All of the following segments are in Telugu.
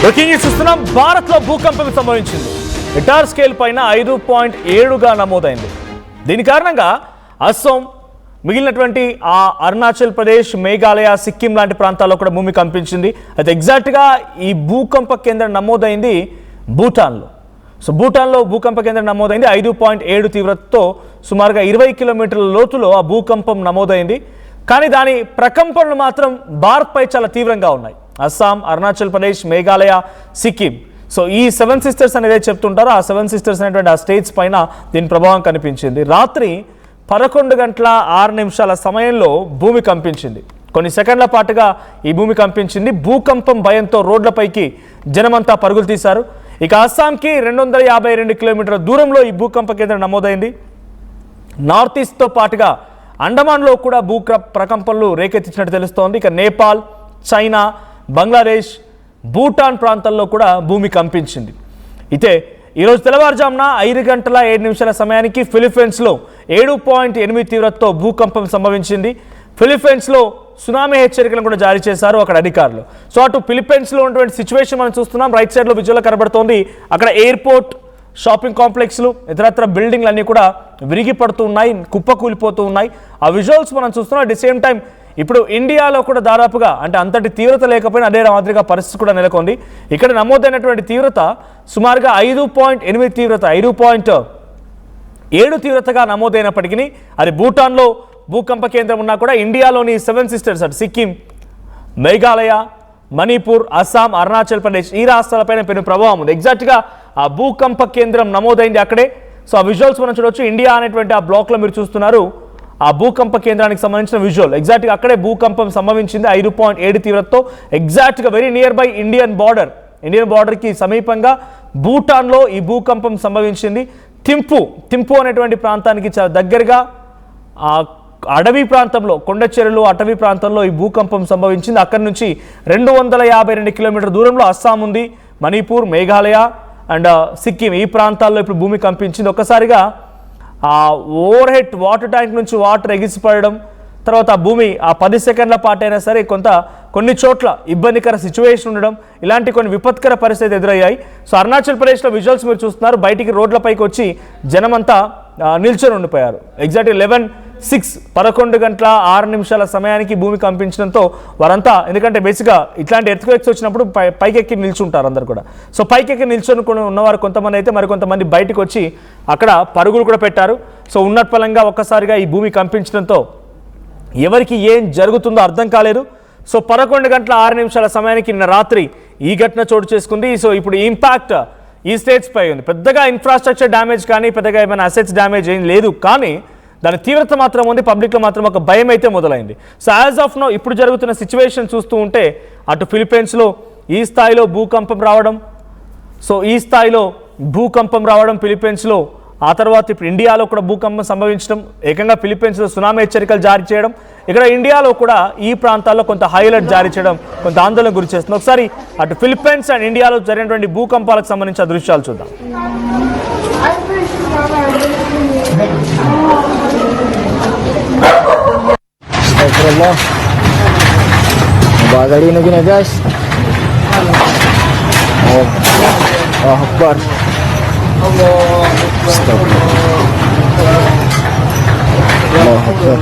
బ్రేకింగ్ న్యూస్ చూస్తున్నాం. భారత్లో భూకంపం సంభవించింది. రిక్టర్ స్కేల్ పైన 5.7గా నమోదైంది. దీని కారణంగా అస్సాం, మిగిలినటువంటి అరుణాచల్ ప్రదేశ్, మేఘాలయ, సిక్కిం లాంటి ప్రాంతాల్లో కూడా భూమి కంపించింది. అయితే ఎగ్జాక్ట్గా ఈ భూకంప కేంద్రం నమోదైంది భూటాన్లో. సో భూటాన్లో భూకంప కేంద్రం నమోదైంది 5.7 తీవ్రతతో. సుమారుగా 20 కిలోమీటర్ల లోతులో ఆ భూకంపం నమోదైంది. కానీ దాని ప్రకంపనలు మాత్రం భారత్పై చాలా తీవ్రంగా ఉన్నాయి. అస్సాం, అరుణాచల్ ప్రదేశ్, మేఘాలయ, సిక్కిం, సో ఈ 7 సిస్టర్స్ అనేది చెప్తుంటారో ఆ 7 సిస్టర్స్ అనేటువంటి ఆ స్టేట్స్ పైన దీని ప్రభావం కనిపించింది. రాత్రి 11:06 సమయంలో భూమి కంపించింది. కొన్ని సెకండ్ల పాటుగా ఈ భూమి కంపించింది. భూకంపం భయంతో రోడ్లపైకి జనమంతా పరుగులు తీశారు. ఇక అస్సాంకి 252 కిలోమీటర్ల దూరంలో ఈ భూకంప కేంద్రం నమోదైంది. నార్త్ ఈస్ట్తో పాటుగా అండమాన్లో కూడా ప్రకంపనలు రేకెత్తించినట్టు తెలుస్తోంది. ఇక నేపాల్, చైనా, బంగ్లాదేశ్, భూటాన్ ప్రాంతాల్లో కూడా భూమి కంపించింది. అయితే ఈరోజు తెల్లవారుజామున 5:07 సమయానికి ఫిలిప్పీన్స్లో 7.8 తీవ్రతతో భూకంపం సంభవించింది. ఫిలిప్పీన్స్లో సునామీ హెచ్చరికలను కూడా జారీ చేశారు అక్కడ అధికారులు. సో అటు ఫిలిప్పీన్స్లో ఉన్నటువంటి సిచ్యువేషన్ మనం చూస్తున్నాం. రైట్ సైడ్లో విజువల్ కనబడుతోంది. అక్కడ ఎయిర్పోర్ట్, షాపింగ్ కాంప్లెక్స్లు, ఇతరత్ర బిల్డింగ్లు అన్నీ కూడా విరిగి పడుతూ ఉన్నాయి, కుప్పకూలిపోతూ ఉన్నాయి. ఆ విజువల్స్ మనం చూస్తున్నాం. అట్ ది సేమ్ టైం ఇప్పుడు ఇండియాలో కూడా దాదాపుగా అంటే అంతటి తీవ్రత లేకపోయినా అదే మాదిరిగా పరిస్థితి కూడా నెలకొంది. ఇక్కడ నమోదైనటువంటి తీవ్రత సుమారుగా 5.8 తీవ్రత, 5.7 తీవ్రతగా నమోదైనప్పటికీ అది భూటాన్లో భూకంప కేంద్రం ఉన్నా కూడా ఇండియాలోని 7 సిస్టర్స్ అటు సిక్కిం, మేఘాలయ, మణిపూర్, అస్సాం, అరుణాచల్ ప్రదేశ్ ఈ రాష్ట్రాలపైన పెను ప్రభావం ఉంది. ఎగ్జాక్ట్గా ఆ భూకంప కేంద్రం నమోదైంది అక్కడే. సో ఆ విజువల్స్ మనం చూడవచ్చు. ఇండియా అనేటువంటి ఆ బ్లాక్లో మీరు చూస్తున్నారు ఆ భూకంప కేంద్రానికి సంబంధించిన విజువల్. ఎగ్జాక్ట్గా అక్కడే భూకంపం సంభవించింది 5.7 తీవ్రతతో. ఎగ్జాక్ట్గా వెరీ నియర్ బై ఇండియన్ బార్డర్కి సమీపంగా భూటాన్లో ఈ భూకంపం సంభవించింది. థింపు అనేటువంటి ప్రాంతానికి చాలా దగ్గరగా అటవీ ప్రాంతంలో, కొండ చెరువులు అటవీ ప్రాంతంలో ఈ భూకంపం సంభవించింది. అక్కడి నుంచి 252 కిలోమీటర్ల దూరంలో అస్సాం ఉంది, మణిపూర్, మేఘాలయ అండ్ సిక్కిం ఈ ప్రాంతాల్లో ఇప్పుడు భూమి కంపించింది. ఒక్కసారిగా ఆ ఓవర్ హెడ్ వాటర్ ట్యాంక్ నుంచి వాటర్ ఎగిసిపడడం, తర్వాత ఆ భూమి 10 సెకండ్ల పాటైనా సరే కొన్ని చోట్ల ఇబ్బందికర సిచ్యువేషన్ ఉండడం, ఇలాంటి కొన్ని విపత్కర పరిస్థితులు ఎదురయ్యాయి. సో అరుణాచల్ ప్రదేశ్లో విజువల్స్ మీరు చూస్తున్నారు. బయటికి రోడ్లపైకి వచ్చి జనమంతా నిల్చొని ఉండిపోయారు. ఎగ్జాక్ట్లీ 11:06 సమయానికి భూమి కంపించడంతో వారంతా, ఎందుకంటే బేసిక్గా ఇట్లాంటి ఎర్త్క్వేక్స్ వచ్చినప్పుడు పైకెక్కి నిల్చుంటారు అందరు కూడా. సో పైకెక్కి నిల్చొని ఉన్నవారు కొంతమంది అయితే మరికొంతమంది బయటకు వచ్చి అక్కడ పరుగులు కూడా పెట్టారు. సో ఉన్నట్పలంగా ఒక్కసారిగా ఈ భూమి కంపించడంతో ఎవరికి ఏం జరుగుతుందో అర్థం కాలేదు. సో 11:06 సమయానికి నిన్న రాత్రి ఈ ఘటన చోటు చేసుకుంది. సో ఇప్పుడు ఇంపాక్ట్ ఈ స్టేట్స్ పై ఉంది. పెద్దగా ఇన్ఫ్రాస్ట్రక్చర్ డ్యామేజ్ కానీ పెద్దగా ఏమైనా అసెట్స్ డ్యామేజ్ ఏం లేదు, కానీ దాని తీవ్రత మాత్రం ఉంది. పబ్లిక్లో మాత్రం ఒక భయం అయితే మొదలైంది. సో యాజ్ ఆఫ్ నో ఇప్పుడు జరుగుతున్న సిచ్యువేషన్ చూస్తూ ఉంటే అటు ఫిలిప్పీన్స్లో ఈ స్థాయిలో భూకంపం రావడం ఫిలిప్పీన్స్లో, ఆ తర్వాత ఇప్పుడు ఇండియాలో కూడా భూకంపం సంభవించడం, ఏకంగా ఫిలిప్పీన్స్లో సునామీ హెచ్చరికలు జారీ చేయడం, ఇక్కడ ఇండియాలో కూడా ఈ ప్రాంతాల్లో కొంత హైలైట్ జారీ చేయడం కొంత ఆందోళన గురి చేస్తుంది. ఒకసారి అటు ఫిలిప్పీన్స్ అండ్ ఇండియాలో జరిగినటువంటి భూకంపాలకు సంబంధించిన దృశ్యాలు చూద్దాం. Bagari na guys. Oh, Akbar. Stop. Allah Akbar.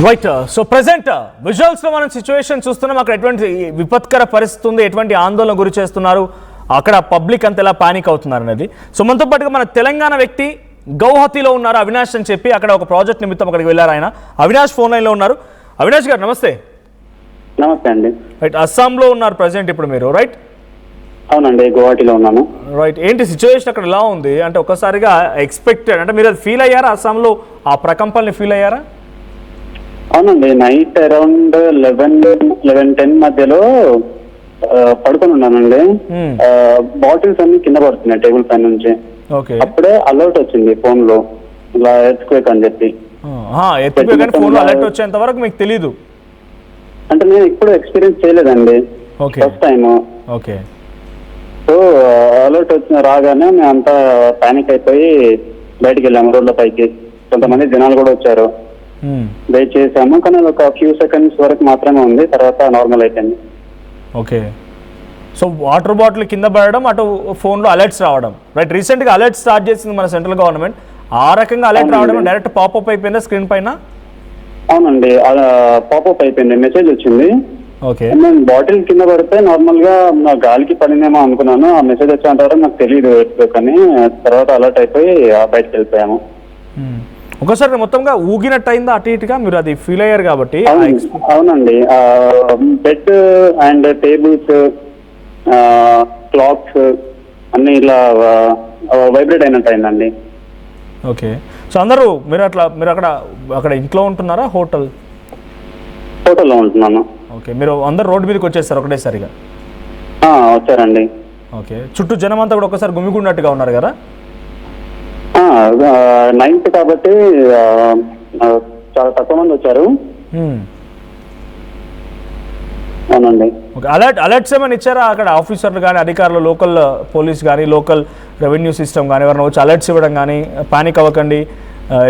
Right. So present విజువల్స్లో మనం సిచ్యువేషన్ చూస్తున్నాం. అక్కడ ఎటువంటి విపత్కర పరిస్థితి ఉంది, ఎటువంటి ఆందోళన గురి చేస్తున్నారు, అక్కడ పబ్లిక్ అంత ఎలా పానిక్ అవుతున్నారు అనేది. సో మనతో పాటుగా మన తెలంగాణ వ్యక్తి గౌహతిలో ఉన్నారు అవినాష్ అని చెప్పి, అక్కడ ఒక ప్రాజెక్ట్ నిమిత్తం అక్కడికి వెళ్ళారు ఆయన. అవినాష్ ఫోన్ లైన్లో ఉన్నారు. అవినాష్ గారు నమస్తే. నమస్తే అండి. రైట్, అస్సాంలో ఉన్నారు ప్రెసెంట్ ఇప్పుడు మీరు, రైట్? అవునండి, గువాహటిలో ఉన్నాను. రైట్, ఏంటి సిచ్యువేషన్ అక్కడ ఎలా ఉంది? అంటే ఒక్కసారిగా ఎక్స్పెక్టెడ్ అంటే మీరు అది ఫీల్ అయ్యారా? అస్సాంలో ఆ ప్రకంపనని ఫీల్ అయ్యారా? అవునండి, నైట్ అరౌండ్ 11-10 మధ్యలో పడుకొని ఉన్నానండి. Hmm. బాటిల్స్ అన్ని కింద పడుతున్నాయి టేబుల్ పైన నుంచి. ఓకే. అప్పుడే అలర్ట్ వచ్చింది ఫోన్ లో, ఇలా ఎర్త్క్వేక్ అని చెప్పి. ఎత్తిపోయి కానీ ఫోన్లో అలర్ట్ వచ్చేంత వరకు మీకు తెలీదు? అంటే నేను ఇప్పుడు ఎక్స్పీరియన్స్ చేయలేదండి, okay. First time. Okay. So alert వచ్చిన రాగానే మేము అంతా పానిక్ అయిపోయి బయటికి వెళ్ళాము రోడ్ల పైకి. కొంతమంది జనాలు కూడా వచ్చారు, వెయిట్ చేసాము. కానీ ఒక ఫ్యూ సెకండ్స్ వరకు మాత్రమే ఉంది, తర్వాత నార్మల్ అయిపోయింది. ఓకే. సో వాటర్ బాటిల్ కింద పడడం, అటు ఫోన్లో అలర్ట్స్ రావడం, రైట్? రీసెంట్గా అలర్ట్ స్టార్ట్ చేసింది మన సెంట్రల్ గవర్నమెంట్. ఆ రకంగా అలర్ట్ రావడం డైరెక్ట్ పాపప్ అయిపోయిందా స్క్రీన్ పైన? అవునండి, పాపప్ అయిపోయింది, మెసేజ్ వచ్చింది. ఓకే. నేను బాటిల్ కింద పడితే నార్మల్ గా నా గాలికి పడిందేమో అనుకున్నాను. ఆ మెసేజ్ వచ్చేంత వరకు నాకు తెలియదు కానీ తర్వాత అలర్ట్ అయిపోయి బయటకు వెళ్ళిపోయాము. ఒకసారి మొత్తంగా ఊగినట్టు అయిందా అటు ఇటుగా? మీరు అది ఫీల్ అయ్యారు కాబట్టి. అవునండి, బెడ్ అండ్ టేబుల్స్, క్లాక్స్ అన్ని ఇలా వైబ్రేట్ అయినట్టు అయిందండి. ఓకే. సో అందరూ మీరు అక్కడ ఇంట్లో ఉంటున్నారా, హోటల్లో ఉంటున్నాను. ఓకే. మీరు అందరు రోడ్డు మీదకి వచ్చేస్తారు ఒకటేసారిగా? వచ్చారండి. ఓకే. చుట్టూ జనం అంతా కూడా ఒకసారి గుమిగున్నట్టుగా ఉన్నారు కదా? 9th కాబట్టి చాలా తక్కువ మంది వచ్చారు. అవునండి. ఓకే. అలర్ట్స్ ఏమైనా ఇచ్చారా అక్కడ ఆఫీసర్లు కానీ, అధికారులు, లోకల్ పోలీస్ కానీ, లోకల్ రెవెన్యూ సిస్టమ్ కానీ ఎవరైనా వచ్చి అలర్ట్స్ ఇవ్వడం కానీ, పానిక్ అవ్వకండి,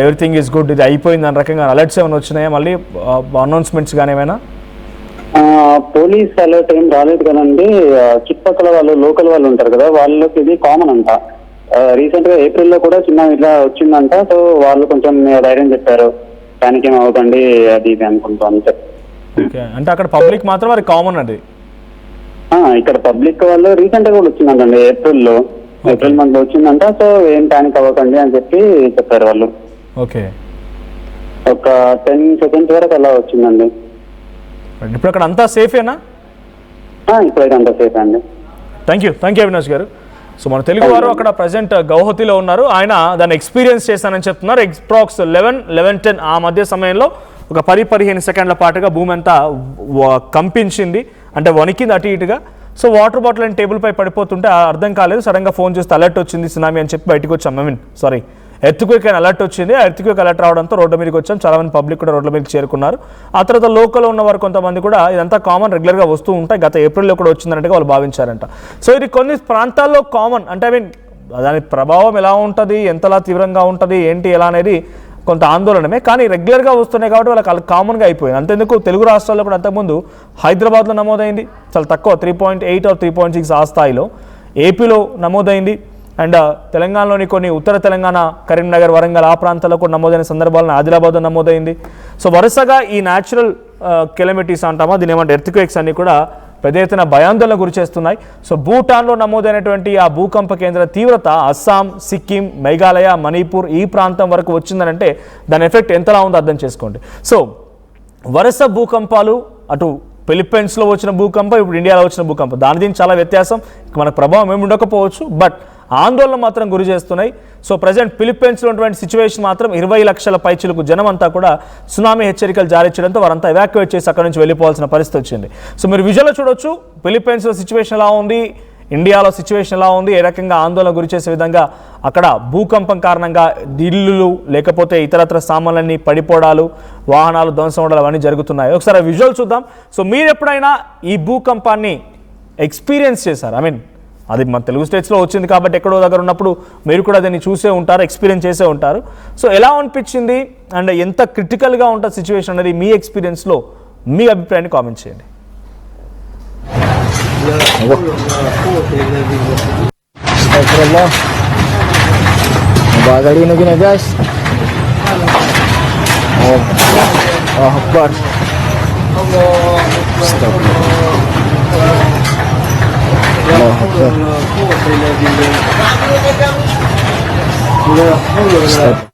ఎవ్రీథింగ్ ఈజ్ గుడ్, ఇది అయిపోయింది అన్న రకంగా అలర్ట్స్ ఏమైనా వచ్చినాయా? మళ్ళీ అనౌన్స్మెంట్స్ కానీ ఏమైనా? పోలీస్ అలర్ట్ ఏం రాలేదు కదండి. చుట్టుపక్కల వాళ్ళు, లోకల్ వాళ్ళు ఉంటారు కదా, వాళ్ళకి ఇది కామన్ అంట. రీసెంట్ గా ఏప్రిల్లో కూడా చిన్న ఇట్లా వచ్చిందంట. సో వాళ్ళు కొంచెం ధైర్యం చెప్పారు, పానిక్ ఏం అవ్వకండి అది ఇది అనుకుంటా అంతే. ఓకే. అంటే అక్కడ పబ్లిక్ మాత్రం అది కామన్ అది? ఇక్కడ పబ్లిక్ వాళ్ళు రీసెంట్ గా కూడా వచ్చిందంటండి, ఏప్రిల్ మంత్ లో వచ్చిందంట. సో ఏం పానిక్ అవ్వకండి అని చెప్పి చెప్పారు వాళ్ళు. ఓకే. ఒక 10 seconds వరకు అలా వచ్చిందండి. ఇప్పుడు అక్కడ అంతా సేఫేనా? ఇప్పుడైతే అంతా సేఫ్ అండి. థ్యాంక్ యూ అవినాష్ గారు. సో మన తెలుగు వారు అక్కడ ప్రజెంట్ గౌహతిలో ఉన్నారు. ఆయన దాన్ని ఎక్స్పీరియన్స్ చేశానని చెప్తున్నారు. అప్రాక్స్ 11-10 ఆ మధ్య సమయంలో ఒక 10-15 సెకండ్ల పాటుగా భూమి అంతా కంపించింది, అంటే వణికింది అటు ఇటుగా. So water bottle and table పై పడిపోతుంటే అర్థం కాలేదు. సడన్గా ఫోన్ చేస్తే అలర్ట్ వచ్చింది, సునామీ అని చెప్పి బయటకు వచ్చాం. ఎర్త్క్వేక్ అని అలర్ట్ వచ్చింది. ఆ ఎర్త్క్వేక్ అలర్ట్ రావడంతో రోడ్డు మీదకి వచ్చాం. చాలా మంది పబ్లిక్ కూడా రోడ్ల మీదకి చేరుకున్నారు. ఆ తర్వాత లోకల్లో ఉన్నవారు కొంతమంది కూడా ఇదంతా కామన్, రెగ్యులర్గా వస్తూ ఉంటాయి, గత ఏప్రిల్లో కూడా వచ్చిందన్నట్టుగా వాళ్ళు భావించారంట. సో ఇది కొన్ని ప్రాంతాల్లో కామన్, అంటే దాని ప్రభావం ఎలా ఉంటుంది, ఎంతలా తీవ్రంగా ఉంటుంది, ఏంటి ఎలా అనేది కొంత ఆందోళనమే. కానీ రెగ్యులర్గా వస్తున్నాయి కాబట్టి వాళ్ళకి కామన్గా అయిపోయింది. అంతేందుకు తెలుగు రాష్ట్రాల్లో కూడా అంతకుముందు హైదరాబాద్లో నమోదైంది చాలా తక్కువ, 3.8 or 3.6 ఆ స్థాయిలో. ఏపీలో నమోదైంది. అండ్ తెలంగాణలోని కొన్ని ఉత్తర తెలంగాణ, కరీంనగర్, వరంగల్ ఆ ప్రాంతాల్లో కూడా నమోదైన సందర్భాలను ఆదిలాబాద్లో నమోదైంది. సో వరుసగా ఈ న్యాచురల్ కెలమిటీస్ అంటామా, దీని ఏమంటే ఎర్త్క్వేక్స్ అన్ని కూడా పెద్ద ఎత్తున భయాందోళన గురి చేస్తున్నాయి. సో భూటాన్లో నమోదైనటువంటి ఆ భూకంప కేంద్ర తీవ్రత అస్సాం, సిక్కిం, మేఘాలయ, మణిపూర్ ఈ ప్రాంతం వరకు వచ్చిందనంటే దాని ఎఫెక్ట్ ఎంతలా ఉందో అర్థం చేసుకోండి. సో వరుస భూకంపాలు, అటు ఫిలిప్పైన్స్లో వచ్చిన భూకంపం, ఇప్పుడు ఇండియాలో వచ్చిన భూకంపం, దీనికి చాలా వ్యత్యాసం. మనకు ప్రభావం ఏమి ఉండకపోవచ్చు, బట్ ఆందోళన మాత్రం గురి చేస్తున్నాయి. సో ప్రజెంట్ ఫిలిప్పైన్స్లో ఉన్నటువంటి సిచ్యువేషన్ మాత్రం 20 లక్షల పైచిలకు జనం అంతా కూడా సునామీ హెచ్చరికలు జారీ చేయడంతో వారంతా ఎవాక్యువేట్ చేసి అక్కడ నుంచి వెళ్ళిపోవాల్సిన పరిస్థితి వచ్చింది. సో మీరు విజువల్లో చూడొచ్చు ఫిలిప్పైన్స్లో సిచ్యువేషన్ ఎలా ఉంది, ఇండియాలో సిచ్యువేషన్ ఎలా ఉంది, ఏ రకంగా ఆందోళన గురి చేసే విధంగా అక్కడ భూకంపం కారణంగా ఇల్లులు లేకపోతే ఇతరత్ర సామాన్లన్నీ పడిపోవడాలు, వాహనాలు ధ్వంసం అవడాలు అవన్నీ జరుగుతున్నాయి. ఒకసారి విజువల్ చూద్దాం. సో మీరు ఎప్పుడైనా ఈ భూకంపాన్ని ఎక్స్పీరియన్స్ చేశారు? అది మన తెలుగు స్టేట్స్లో వచ్చింది కాబట్టి ఎక్కడో దగ్గర ఉన్నప్పుడు మీరు కూడా దాన్ని చూసే ఉంటారు, ఎక్స్పీరియన్స్ చేసే ఉంటారు. సో ఎలా అనిపించింది అండ్ ఎంత క్రిటికల్గా ఉంటుంది సిచ్యువేషన్ అనేది మీ ఎక్స్పీరియన్స్లో మీ అభిప్రాయాన్ని కామెంట్ చేయండి. Astagfirullah. Bagal ini gini guys. Oh, Akbar. Allah Akbar.